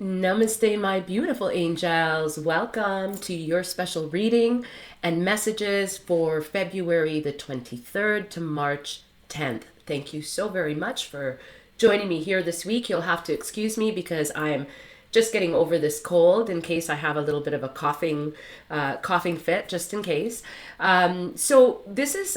Namaste, my beautiful angels. Welcome to your special reading and messages for February the 23rd to March 10th. Thank you so very much for joining me here this week. You'll have to excuse me because I'm just getting over this cold in case I have a little bit of a coughing fit, just in case. So this is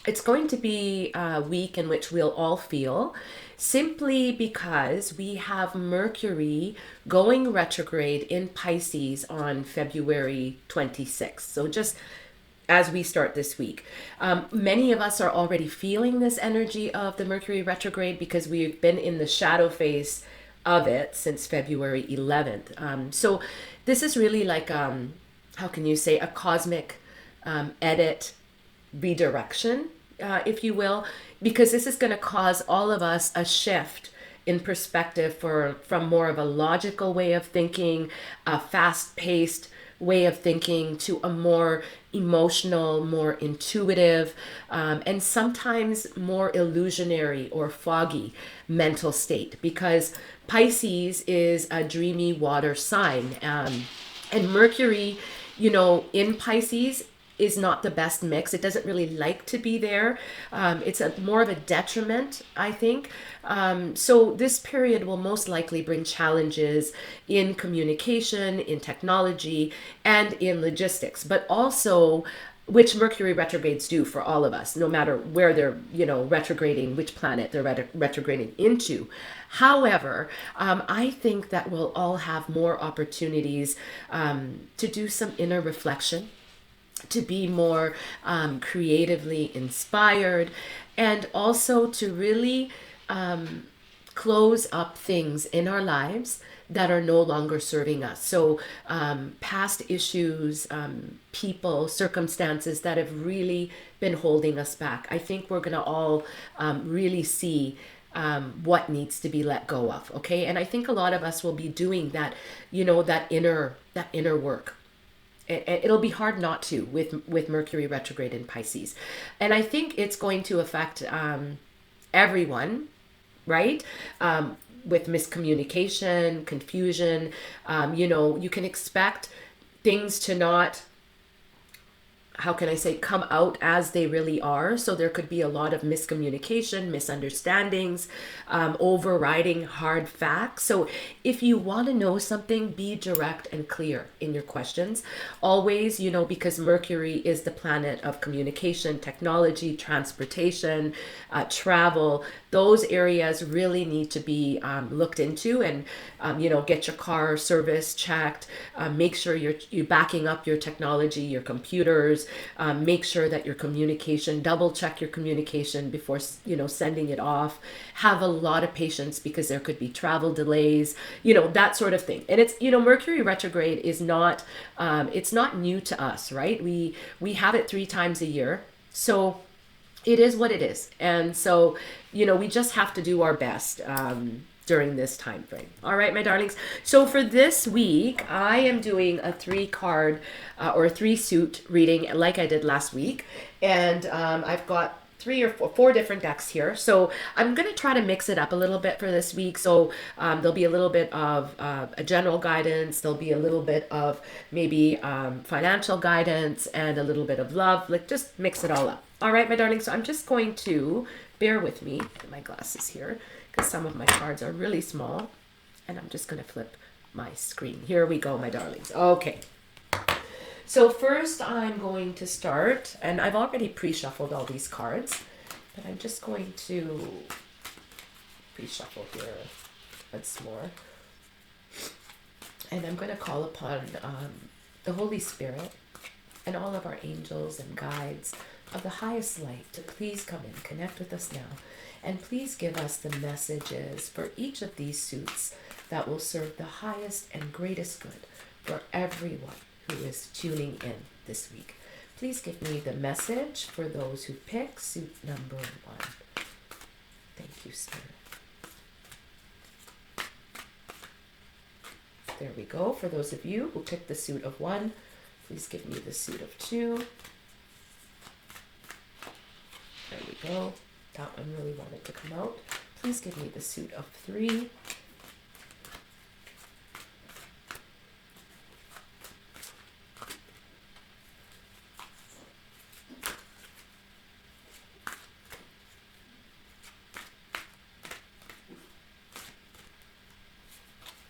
it's going to be a week in which we'll all feel, simply because we have Mercury going retrograde in Pisces on February 26th. So just as we start this week, many of us are already feeling this energy of the Mercury retrograde because we've been in the shadow phase of it since February 11th. So this is really like, how can you say, a cosmic edit, redirection, if you will, because this is going to cause all of us a shift in perspective from more of a logical way of thinking, a fast-paced way of thinking, to a more emotional, more intuitive, and sometimes more illusionary or foggy mental state, because Pisces is a dreamy water sign. And Mercury, in Pisces is not the best mix. It doesn't really like to be there. It's more of a detriment, I think. So this period will most likely bring challenges in communication, in technology, and in logistics, but also which Mercury retrogrades do for all of us, no matter where they're, retrograding, which planet they're retrograding into. However, I think that we'll all have more opportunities to do some inner reflection, to be more creatively inspired, and also to really close up things in our lives that are no longer serving us. So past issues, people, circumstances that have really been holding us back. I think we're going to all really see what needs to be let go of. Okay. And I think a lot of us will be doing that, that inner work. It'll be hard not to with Mercury retrograde in Pisces, and I think it's going to affect everyone, right? With miscommunication, confusion. You can expect things to not, how can I say, come out as they really are. So there could be a lot of miscommunication, misunderstandings, overriding hard facts. So if you want to know something, be direct and clear in your questions. Always, because Mercury is the planet of communication, technology, transportation, travel. Those areas really need to be looked into, and get your car service checked. Make sure you're backing up your technology, your computers. Make sure that your communication, double check your communication before sending it off. Have a lot of patience because there could be travel delays, that sort of thing. And it's, Mercury retrograde is not it's not new to us, right? We have it 3 times a year. So it is what it is. And so, we just have to do our best during this time frame. All right, my darlings. So for this week, I am doing a 3 card or a 3 suit reading like I did last week. And I've got 3 or 4 different decks here. So I'm going to try to mix it up a little bit for this week. So there'll be a little bit of a general guidance. There'll be a little bit of maybe financial guidance and a little bit of love. Like, just mix it all up. All right, my darling. So I'm just going to bear with me. Get my glasses here because some of my cards are really small. And I'm just going to flip my screen. Here we go, my darlings. Okay. So first I'm going to start, and I've already pre-shuffled all these cards, but I'm just going to pre-shuffle here once more. And I'm going to call upon the Holy Spirit and all of our angels and guides of the highest light to please come in, connect with us now, and please give us the messages for each of these suits that will serve the highest and greatest good for everyone who is tuning in this week. Please give me the message for those who pick suit number 1. Thank you, Spirit. There we go. For those of you who picked the suit of 1, please give me the suit of 2. There we go. That one really wanted to come out. Please give me the suit of 3.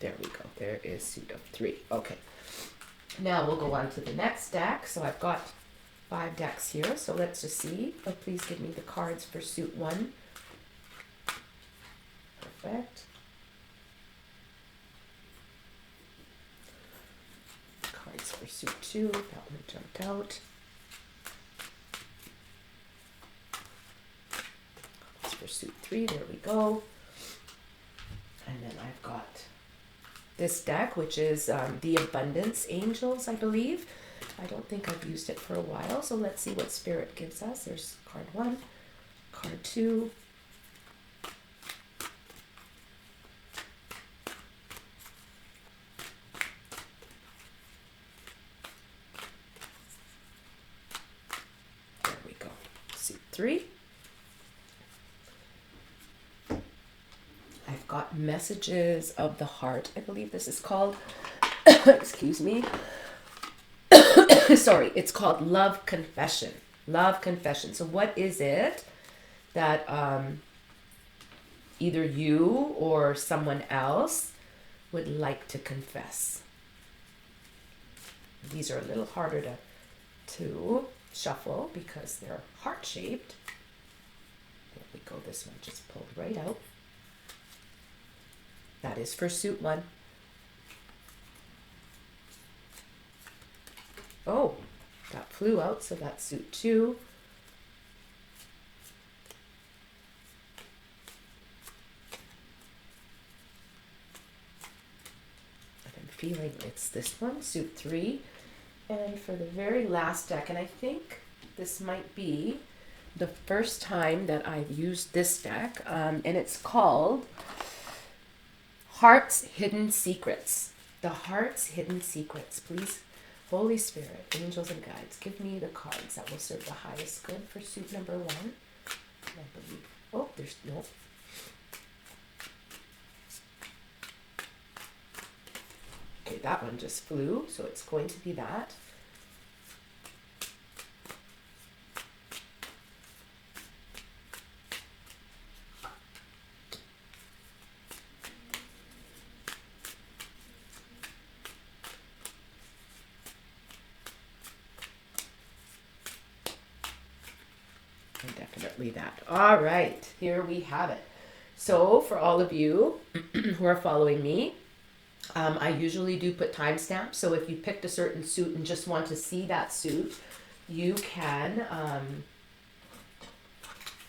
There we go. There is suit of 3. Okay. Now we'll go on to the next deck. So I've got 5 decks here. So let's just see. Oh, please give me the cards for suit 1. Perfect. Cards for suit 2. That one jumped out. Cards for suit 3. There we go. And then I've got this deck, which is the Abundance Angels, I believe. I don't think I've used it for a while, so let's see what Spirit gives us. There's card 1, card 2. There we go. Suit 3. I've got Messages of the Heart, I believe this is called. Excuse me. Sorry, it's called Love Confession. Love Confession. So what is it that either you or someone else would like to confess? These are a little harder to shuffle because they're heart-shaped. There we go. This one just pulled right out. That is for suit 1. Oh, that flew out, so that's suit 2. And I'm feeling it's this one, suit 3. And for the very last deck, and I think this might be the first time that I've used this deck, and it's called Heart's Hidden Secrets. The Heart's Hidden Secrets. Please, Holy Spirit, angels and guides, give me the cards that will serve the highest good for suit number 1. I believe. Oh, there's no. Okay, that one just flew, so it's going to be that. Definitely that. All right, here we have it. So for all of you who are following me, I usually do put timestamps. So if you picked a certain suit and just want to see that suit, you can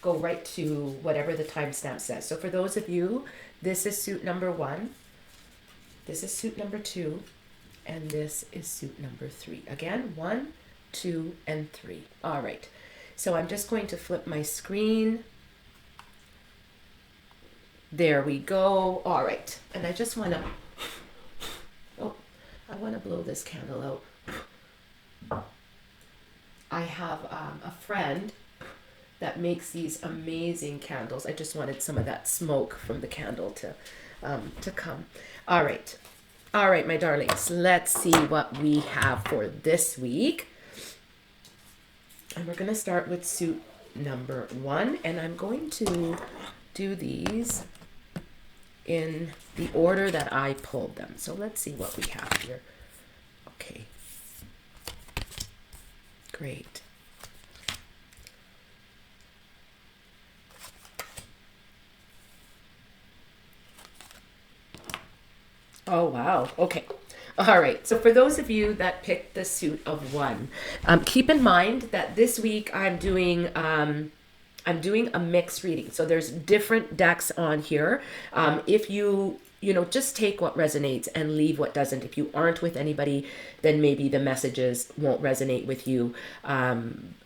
go right to whatever the timestamp says. So for those of you, this is suit number 1, this is suit number 2, and this is suit number 3. Again, 1, 2, and 3. All right. So I'm just going to flip my screen. There we go. All right. And I just want to, I want to blow this candle out. I have a friend that makes these amazing candles. I just wanted some of that smoke from the candle to come. All right. All right, my darlings. Let's see what we have for this week. And we're going to start with suit number 1. And I'm going to do these in the order that I pulled them. So let's see what we have here. Okay. Great. Oh, wow. Okay. All right. So for those of you that picked the suit of 1, keep in mind that this week I'm doing a mixed reading. So there's different decks on here. If you just take what resonates and leave what doesn't. If you aren't with anybody, then maybe the messages won't resonate with you.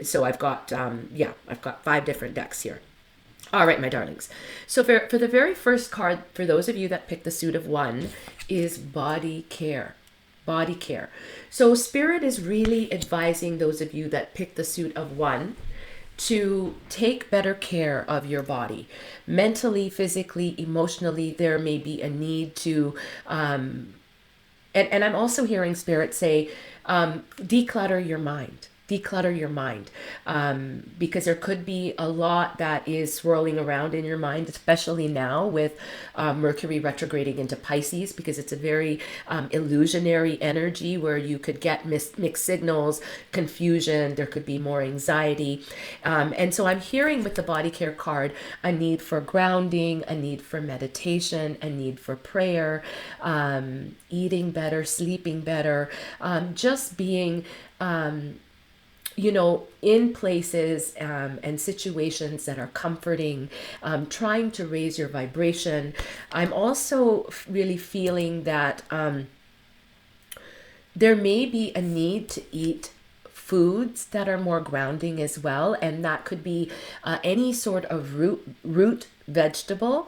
So I've got 5 different decks here. All right, my darlings. So for the very first card, for those of you that picked the suit of 1, is body care. Body care. So Spirit is really advising those of you that picked the suit of 1 to take better care of your body. Mentally, physically, emotionally, there may be a need to, and I'm also hearing Spirit say, declutter your mind. declutter your mind, because there could be a lot that is swirling around in your mind, especially now with Mercury retrograding into Pisces, because it's a very illusionary energy where you could get mixed signals, confusion, there could be more anxiety. And so I'm hearing with the body care card a need for grounding, a need for meditation, a need for prayer, eating better, sleeping better, just being in places and situations that are comforting, trying to raise your vibration. I'm also really feeling that there may be a need to eat foods that are more grounding as well, and that could be any sort of root vegetable,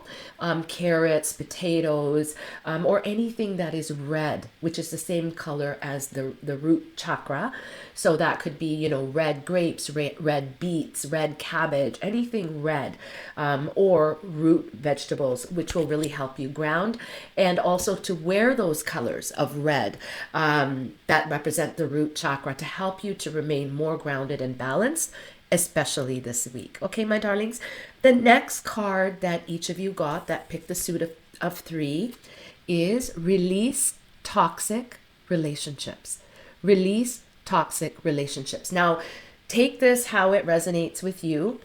carrots, potatoes, or anything that is red, which is the same color as the root chakra. So that could be, red grapes, red beets, red cabbage, anything red, or root vegetables, which will really help you ground. And also to wear those colors of red that represent the root chakra to help you to remain more grounded and balanced, especially this week. Okay, my darlings. The next card that each of you got that picked the suit of 3 is release toxic relationships. Release toxic relationships. Now, take this how it resonates with you.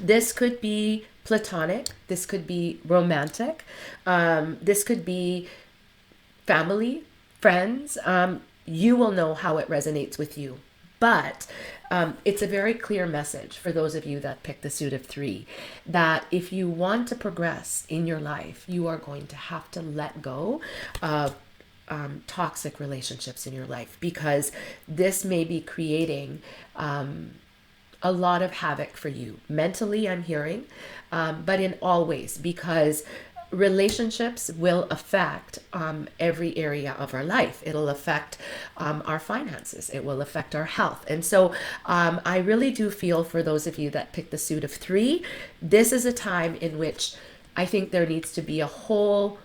This could be platonic. This could be romantic. This could be family, friends. You will know how it resonates with you. But it's a very clear message for those of you that pick the suit of 3, that if you want to progress in your life, you are going to have to let go of toxic relationships in your life, because this may be creating a lot of havoc for you mentally, I'm hearing, but in all ways, because relationships will affect every area of our life. It'll affect our finances. It will affect our health. And so I really do feel for those of you that pick the suit of 3, this is a time in which I think there needs to be a whole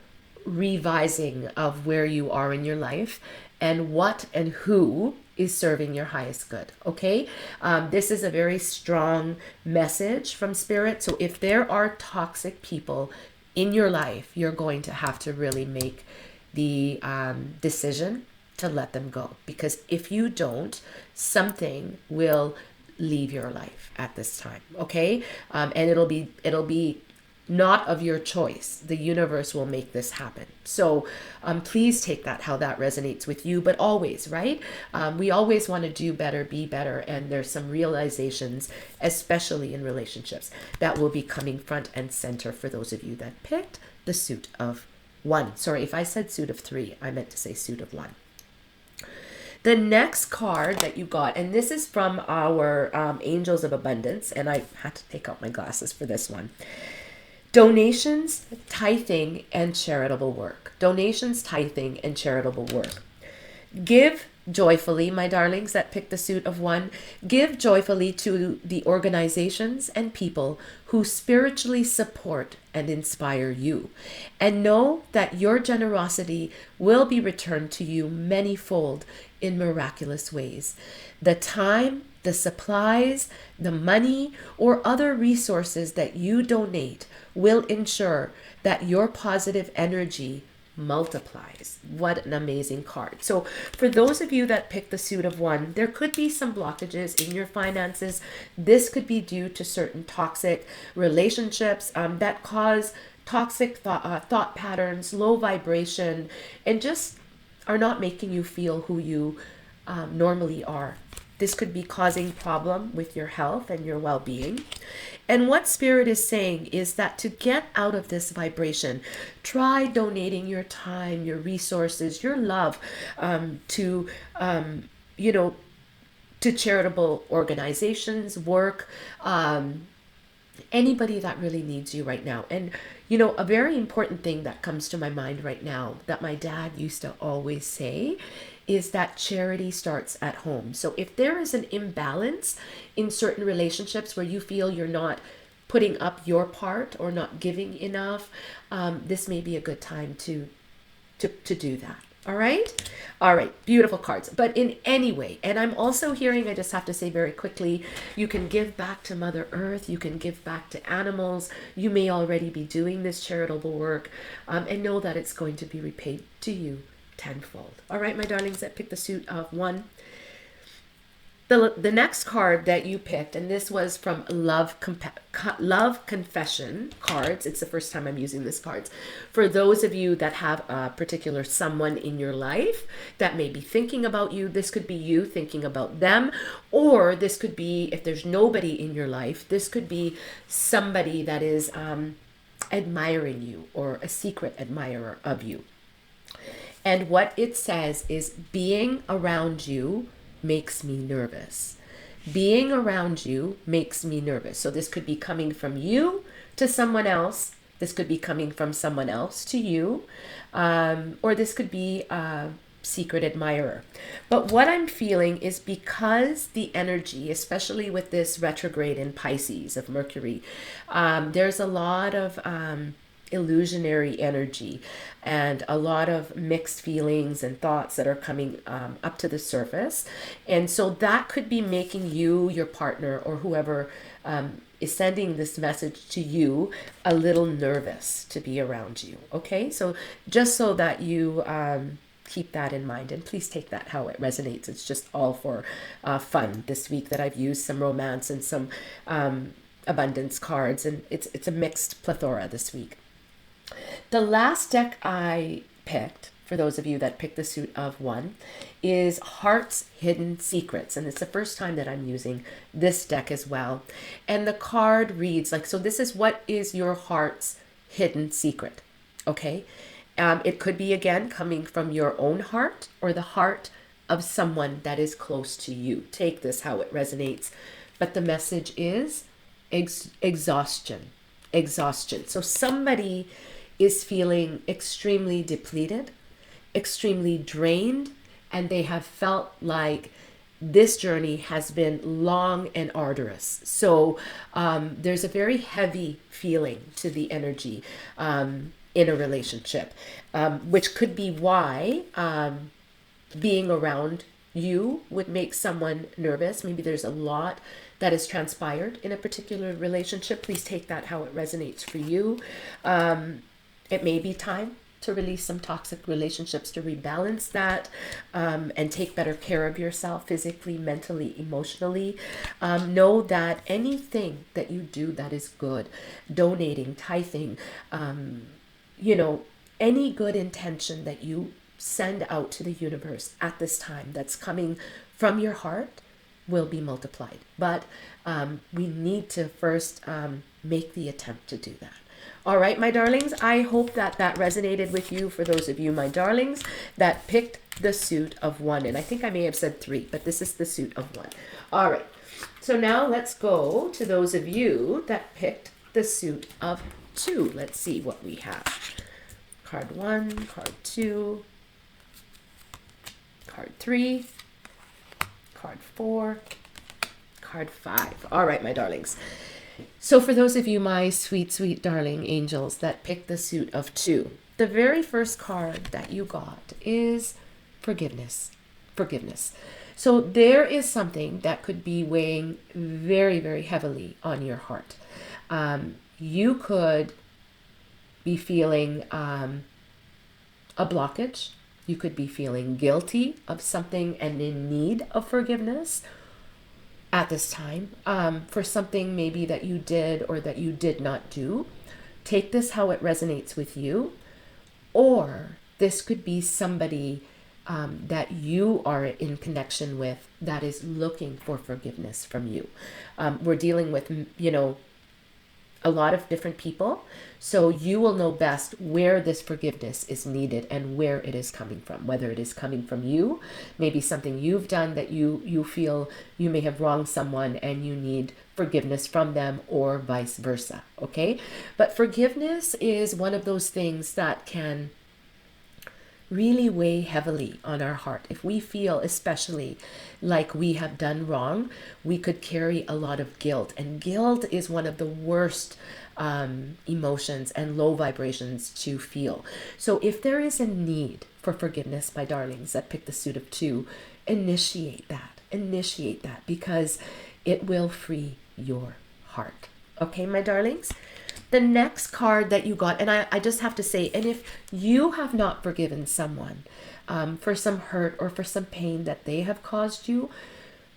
revising of where you are in your life and what and who is serving your highest good. Okay. This is a very strong message from Spirit. So if there are toxic people in your life, you're going to have to really make the decision to let them go, because if you don't, something will leave your life at this time. Okay. And it'll be not of your choice. The universe will make this happen. So please take that how that resonates with you, but always, right? We always want to do better, be better. And there's some realizations, especially in relationships, that will be coming front and center for those of you that picked the suit of 1. Sorry, if I said suit of 3, I meant to say suit of 1. The next card that you got, and this is from our Angels of Abundance, and I had to take out my glasses for this one. Donations, tithing, and charitable work. Donations, tithing, and charitable work. Give joyfully, my darlings that pick the suit of 1. Give joyfully to the organizations and people who spiritually support and inspire you. And know that your generosity will be returned to you manyfold in miraculous ways. The time, the supplies, the money, or other resources that you donate will ensure that your positive energy multiplies. What an amazing card. So for those of you that pick the suit of 1, there could be some blockages in your finances. This could be due to certain toxic relationships that cause toxic thought patterns, low vibration, and just are not making you feel who you normally are. This could be causing problem with your health and your well-being. And what Spirit is saying is that to get out of this vibration, try donating your time, your resources, your love to charitable organizations, work, anybody that really needs you right now. And, a very important thing that comes to my mind right now that my dad used to always say is that charity starts at home. So if there is an imbalance in certain relationships where you feel you're not putting up your part or not giving enough, this may be a good time to do that. All right. All right. Beautiful cards. But in any way, and I'm also hearing, I just have to say very quickly, you can give back to Mother Earth. You can give back to animals. You may already be doing this charitable work, and know that it's going to be repaid to you tenfold. All right, my darlings, that picked the suit of one. The next card that you picked, and this was from Love Confession cards. It's the first time I'm using this cards. For those of you that have a particular someone in your life that may be thinking about you, this could be you thinking about them, or this could be, if there's nobody in your life, this could be somebody that is admiring you or a secret admirer of you. And what it says is being around you makes me nervous. Being around you makes me nervous. So this could be coming from you to someone else. This could be coming from someone else to you. Or this could be a secret admirer. But what I'm feeling is because the energy, especially with this retrograde in Pisces of Mercury, there's a lot of illusionary energy and a lot of mixed feelings and thoughts that are coming up to the surface. And so that could be making you, your partner, or whoever is sending this message to you a little nervous to be around you. Okay, so just so that you keep that in mind, and please take that how it resonates. It's just all for fun this week that I've used some romance and some abundance cards, and it's a mixed plethora this week. The last deck I picked, for those of you that picked the suit of one, is Heart's Hidden Secrets. And it's the first time that I'm using this deck as well. And the card reads like, so this is what is your heart's hidden secret, okay? It could be, again, coming from your own heart or the heart of someone that is close to you. Take this how it resonates. But the message is exhaustion. Exhaustion. So somebody is feeling extremely depleted, extremely drained, and they have felt like this journey has been long and arduous. So there's a very heavy feeling to the energy in a relationship, which could be why being around you would make someone nervous. Maybe there's a lot that has transpired in a particular relationship. Please take that how it resonates for you. It may be time to release some toxic relationships to rebalance that, and take better care of yourself physically, mentally, emotionally. Know that anything that you do that is good, donating, tithing, any good intention that you send out to the universe at this time that's coming from your heart will be multiplied. But we need to first make the attempt to do that. All right, my darlings, I hope that that resonated with you. For those of you, my darlings, that picked the suit of one. And I think I may have said three, but this is the suit of one. All right, so now let's go to those of you that picked the suit of two. Let's see what we have. Card one, card two, card three, card four, card five. All right, my darlings. So for those of you, my sweet, sweet darling angels that picked the suit of two, the very first card that you got is forgiveness. Forgiveness. So there is something that could be weighing very, very heavily on your heart. You could be feeling a blockage. You could be feeling guilty of something and in need of forgiveness at this time, for something maybe that you did or that you did not do. Take this how it resonates with you. Or this could be somebody that you are in connection with that is looking for forgiveness from you. We're dealing with, a lot of different people. So you will know best where this forgiveness is needed and where it is coming from, whether it is coming from you, maybe something you've done that you feel you may have wronged someone and you need forgiveness from them, or vice versa. Okay. But forgiveness is one of those things that can really weigh heavily on our heart. If we feel especially like we have done wrong, we could carry a lot of guilt. And guilt is one of the worst emotions and low vibrations to feel. So if there is a need for forgiveness, my darlings, that pick the suit of 2. Initiate that because it will free your heart. Okay, my darlings? The next card that you got, and I just have to say, and if you have not forgiven someone for some hurt or for some pain that they have caused you,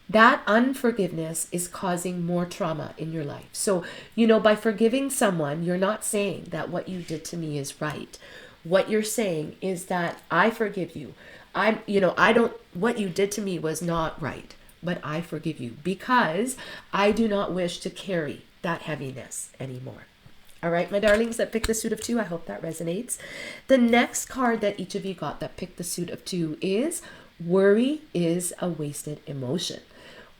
that unforgiveness is causing more trauma in your life. So, by forgiving someone, you're not saying that what you did to me is right. What you're saying is that I forgive you. What you did to me was not right, but I forgive you because I do not wish to carry that heaviness anymore. All right, my darlings that picked the suit of 2, I hope that resonates. The next card that each of you got that picked the suit of 2 is worry is a wasted emotion.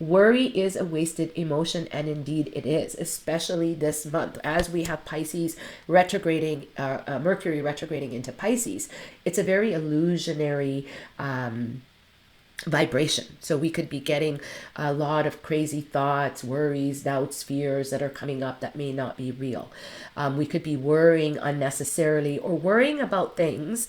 Worry is a wasted emotion, and indeed it is, especially this month as we have Pisces retrograding, Mercury retrograding into Pisces. It's a very illusionary vibration. So we could be getting a lot of crazy thoughts, worries, doubts, fears that are coming up that may not be real. We could be worrying unnecessarily or worrying about things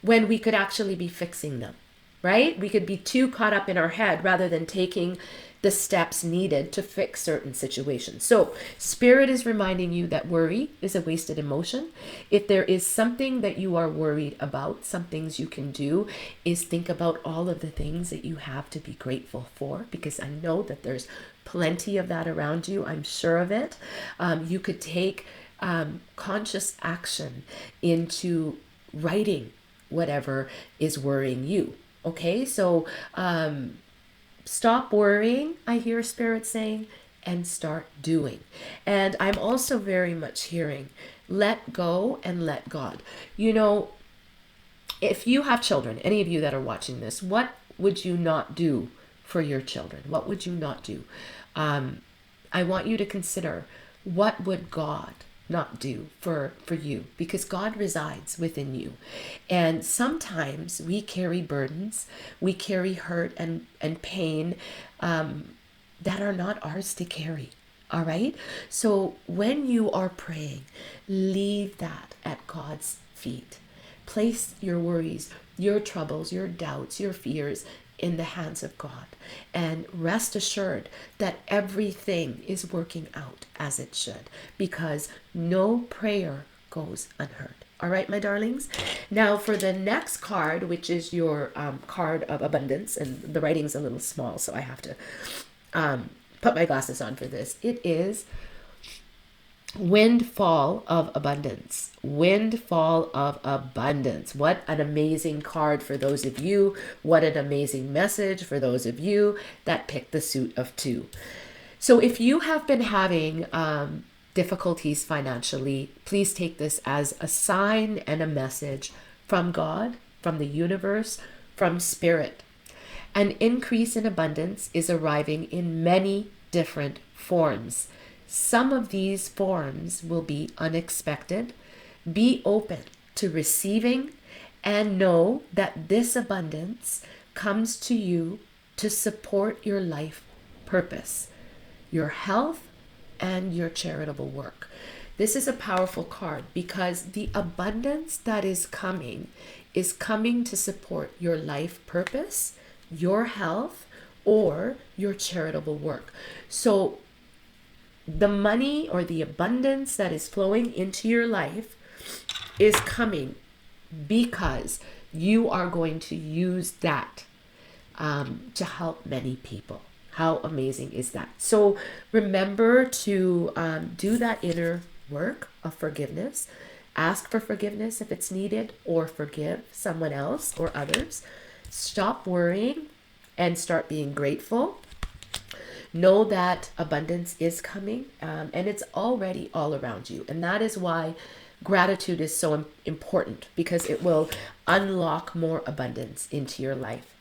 when we could actually be fixing them, right? We could be too caught up in our head rather than taking the steps needed to fix certain situations. So Spirit is reminding you that worry is a wasted emotion. If there is something that you are worried about, some things you can do is think about all of the things that you have to be grateful for, because I know that there's plenty of that around you. I'm sure of it. You could take conscious action into writing whatever is worrying you. Okay, so stop worrying, I hear Spirit saying, and start doing. And I'm also very much hearing, let go and let God. If you have children, any of you that are watching this, what would you not do for your children? What would you not do? I want you to consider, what would God not do for you? Because God resides within you. And sometimes we carry burdens, we carry hurt and pain that are not ours to carry. All right? So when you are praying, leave that at God's feet. Place your worries, your troubles, your doubts, your fears in the hands of God, and rest assured that everything is working out as it should, because no prayer goes unheard. All right, my darlings. Now for the next card, which is your card of abundance, and the writing's a little small, so I have to put my glasses on for this. It is Windfall of Abundance. Windfall of Abundance. What an amazing card for those of you. What an amazing message for those of you that picked the suit of 2. So if you have been having difficulties financially, please take this as a sign and a message from God, from the universe, from Spirit. An increase in abundance is arriving in many different forms. Some of these forms will be unexpected. Be open to receiving and know that this abundance comes to you to support your life purpose, your health, and your charitable work. This is a powerful card because the abundance that is coming to support your life purpose, your health, or your charitable work. So the money or the abundance that is flowing into your life is coming because you are going to use that to help many people. How amazing is that? So remember to do that inner work of forgiveness. Ask for forgiveness if it's needed, or forgive someone else or others. Stop worrying and start being grateful. Know that abundance is coming, and it's already all around you. And that is why gratitude is so important, because it will unlock more abundance into your life.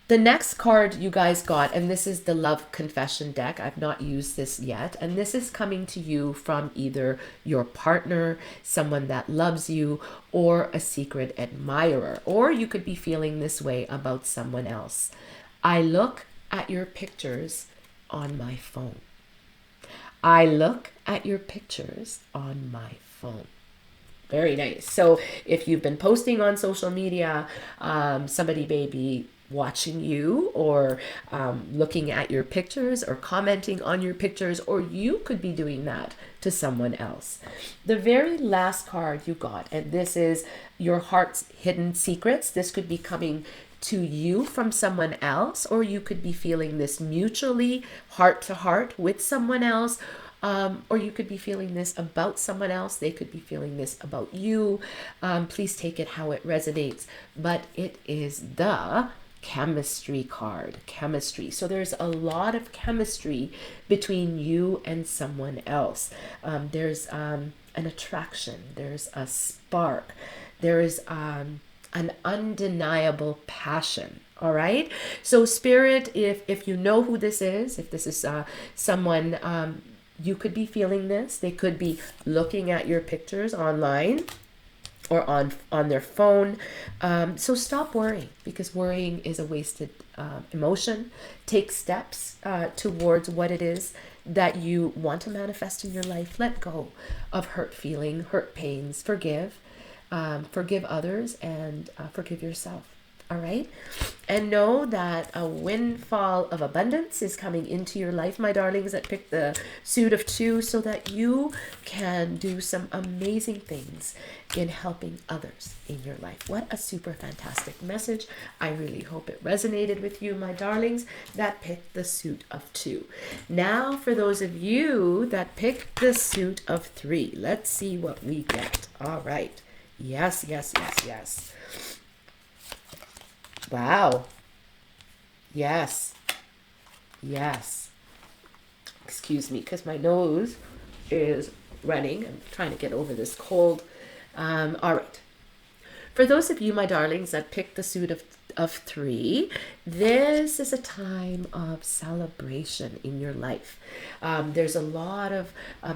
The next card you guys got, and this is the Love Confession deck. I've not used this yet. And this is coming to you from either your partner, someone that loves you, or a secret admirer. Or you could be feeling this way about someone else. I look at your pictures on my phone. I look at your pictures on my phone. Very nice. So if you've been posting on social media, somebody may be watching you or looking at your pictures or commenting on your pictures, or you could be doing that to someone else. The very last card you got, and this is your heart's hidden secrets. This could be coming to you from someone else, or you could be feeling this mutually heart to heart with someone else, or you could be feeling this about someone else. They could be feeling this about you. Please take it how it resonates. But it is the chemistry card. Chemistry. So there's a lot of chemistry between you and someone else. There's an attraction. There's a spark. There is an undeniable passion. All right. So spirit, if you know who this is, if this is someone, you could be feeling this. They could be looking at your pictures online or on their phone. So stop worrying, because worrying is a wasted emotion. Take steps towards what it is that you want to manifest in your life. Let go of hurt feeling, hurt pains. Forgive. Forgive others, and forgive yourself. All right. And know that a windfall of abundance is coming into your life, my darlings, that pick the suit of 2, so that you can do some amazing things in helping others in your life. What a super fantastic message. I really hope it resonated with you, my darlings, that picked the suit of 2. Now, for those of you that picked the suit of 3, let's see what we get. All right. Yes, yes, yes, yes. Wow. Yes. Yes. Excuse me, because my nose is running. I'm trying to get over this cold. All right. For those of you, my darlings, that picked the suit of 3, this is a time of celebration in your life. There's a lot of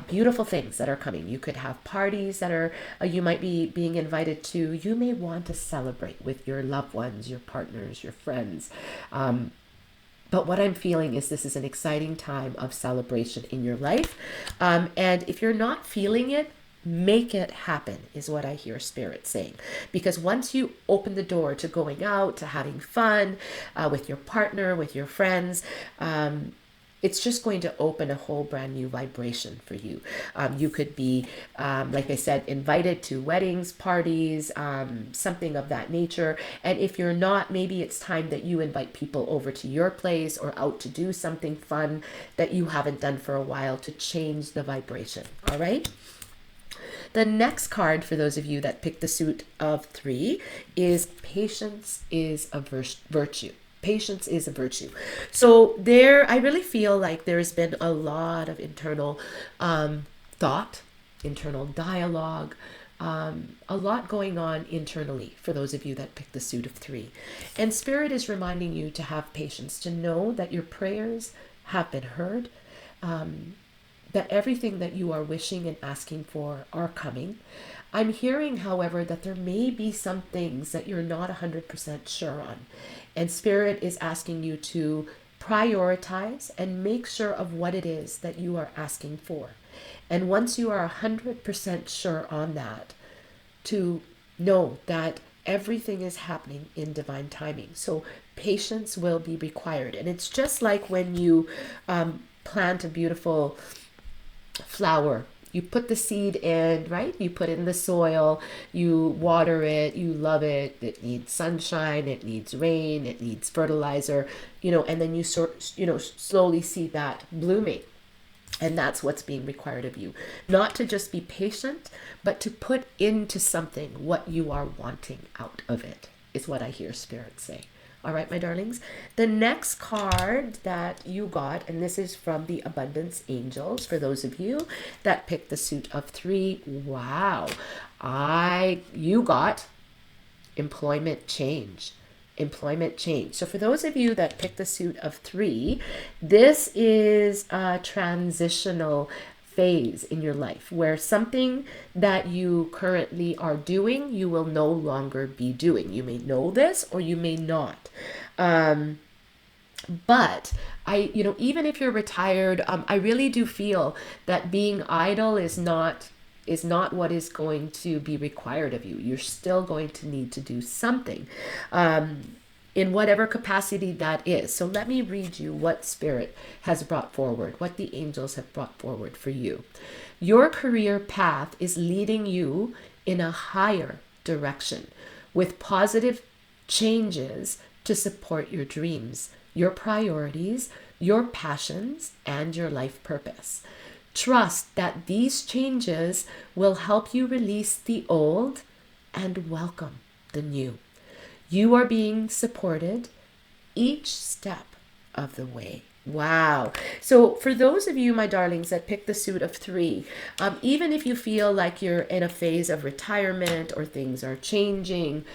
beautiful things that are coming. You could have parties that are you might be being invited to. You may want to celebrate with your loved ones, your partners, your friends. But what I'm feeling is this is an exciting time of celebration in your life. And if you're not feeling it, make it happen, is what I hear Spirit saying. Because once you open the door to going out, to having fun with your partner, with your friends, it's just going to open a whole brand new vibration for you. You could be, like I said, invited to weddings, parties, something of that nature. And if you're not, maybe it's time that you invite people over to your place or out to do something fun that you haven't done for a while to change the vibration. All right? The next card, for those of you that picked the suit of 3, is patience is a virtue. Patience is a virtue. So I really feel like there's been a lot of internal thought, internal dialogue, a lot going on internally for those of you that picked the suit of 3. And Spirit is reminding you to have patience, to know that your prayers have been heard, that everything that you are wishing and asking for are coming. I'm hearing, however, that there may be some things that you're not 100% sure on. And Spirit is asking you to prioritize and make sure of what it is that you are asking for. And once you are 100% sure on that, to know that everything is happening in divine timing. So patience will be required. And it's just like when you plant a beautiful flower. You put the seed in, right? You put it in the soil, you water it, you love it. It needs sunshine, it needs rain, it needs fertilizer, and then you slowly see that blooming. And that's what's being required of you. Not to just be patient, but to put into something what you are wanting out of it, is what I hear Spirit say. All right, my darlings. The next card that you got, and this is from the Abundance Angels, for those of you that picked the suit of 3. Wow. You got employment change. Employment change. So for those of you that picked the suit of 3, this is a transitional phase in your life where something that you currently are doing, you will no longer be doing. You may know this or you may not. But even if you're retired, I really do feel that being idle is not is not what is going to be required of you. You're still going to need to do something in whatever capacity that is. So let me read you what Spirit has brought forward, what the angels have brought forward for you. Your career path is leading you in a higher direction with positive changes to support your dreams, your priorities, your passions, and your life purpose. Trust that these changes will help you release the old and welcome the new. You are being supported each step of the way. Wow. So for those of you, my darlings, that pick the suit of 3, even if you feel like you're in a phase of retirement or things are changing,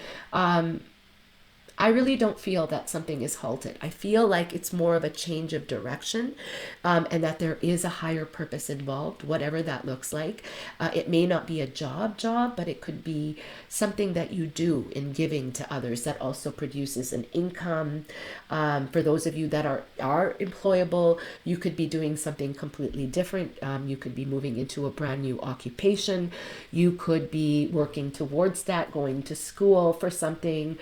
I really don't feel that something is halted. I feel like it's more of a change of direction, and that there is a higher purpose involved, whatever that looks like. It may not be a job, but it could be something that you do in giving to others that also produces an income. For those of you that are employable, you could be doing something completely different. You could be moving into a brand new occupation. You could be working towards that, going to school for something.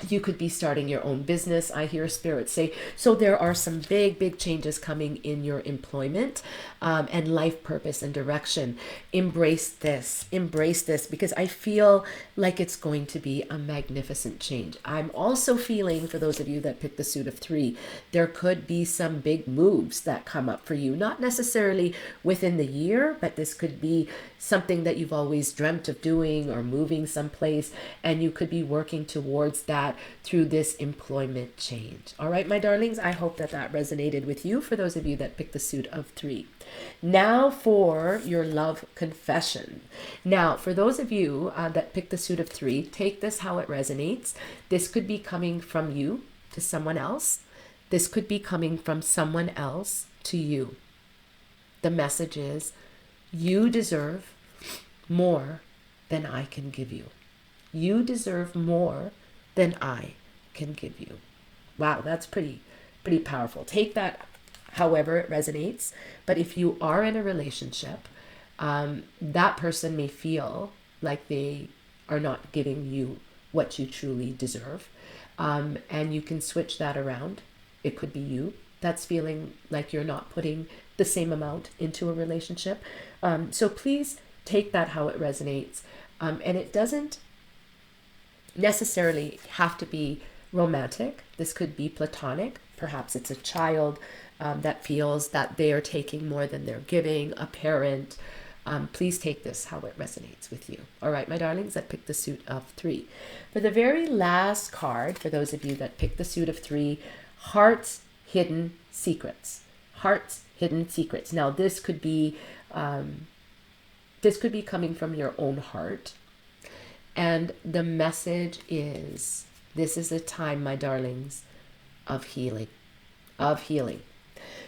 You could be starting your own business, I hear Spirit say. So there are some big changes coming in your employment and life purpose and direction. Embrace this, because I feel like it's going to be a magnificent change. I'm also feeling, for those of you that pick the suit of 3, there could be some big moves that come up for you, not necessarily within the year, but this could be something that you've always dreamt of doing or moving someplace, and you could be working towards that through this employment change. All right, my darlings, I hope that that resonated with you, for those of you that picked the suit of 3. Now for your love confession. Now, for those of you that picked the suit of 3, take this how it resonates. This could be coming from you to someone else. This could be coming from someone else to you. The message is, you deserve more than I can give you. You deserve more than I can give you. Wow, that's pretty powerful. Take that however it resonates. But if you are in a relationship, that person may feel like they are not giving you what you truly deserve. And you can switch that around. It could be you that's feeling like you're not putting the same amount into a relationship. So please take that how it resonates. And it doesn't necessarily have to be romantic. This could be platonic. Perhaps it's a child that feels that they are taking more than they're giving, a parent. Please take this how it resonates with you. All right, my darlings, that picked the suit of 3. For the very last card, for those of you that picked the suit of 3, Heart's Hidden Secrets. Heart's Hidden Secrets. Now, this could be coming from your own heart. And the message is, this is a time, my darlings, of healing. Of healing.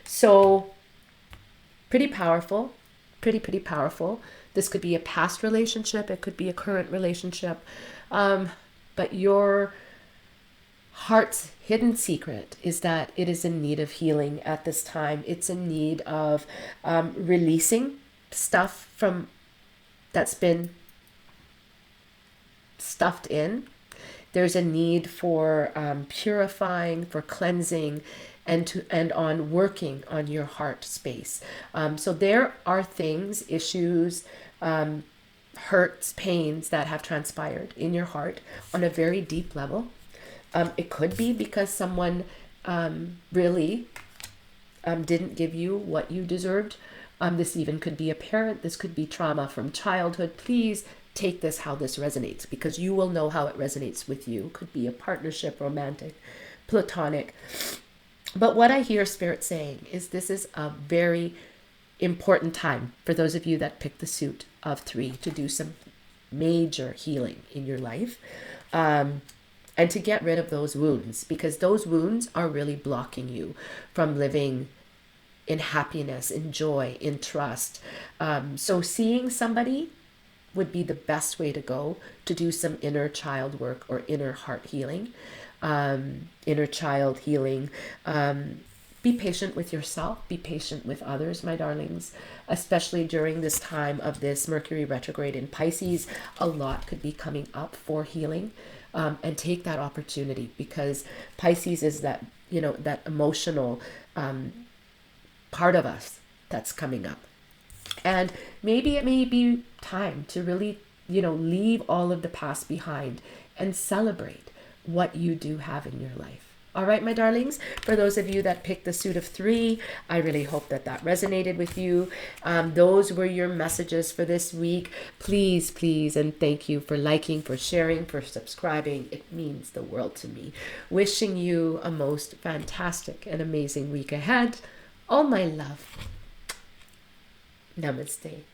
So, pretty powerful. Pretty powerful. This could be a past relationship. It could be a current relationship. But your heart's hidden secret is that it is in need of healing at this time. It's in need of releasing stuff from that's been stuffed in. There's a need for purifying, for cleansing, and on working on your heart space. So there are things, issues, hurts, pains that have transpired in your heart on a very deep level. It could be because someone really didn't give you what you deserved. This even could be a parent. This could be trauma from childhood. Please take this how this resonates, because you will know how it resonates with you. Could be a partnership, romantic, platonic. But what I hear Spirit saying is this is a very important time for those of you that pick the suit of 3 to do some major healing in your life, and to get rid of those wounds, because those wounds are really blocking you from living in happiness, in joy, in trust. So seeing somebody would be the best way to go to do some inner child work or inner heart healing, inner child healing. Be patient with yourself, be patient with others, my darlings, especially during this time of this Mercury retrograde in Pisces. A lot could be coming up for healing, and take that opportunity, because Pisces is that, that emotional part of us that's coming up. And maybe it may be time to really, leave all of the past behind and celebrate what you do have in your life. All right, my darlings, for those of you that picked the suit of 3, I really hope that that resonated with you. Those were your messages for this week. Please, please, and thank you for liking, for sharing, for subscribing. It means the world to me. Wishing you a most fantastic and amazing week ahead. All my love. Namaste.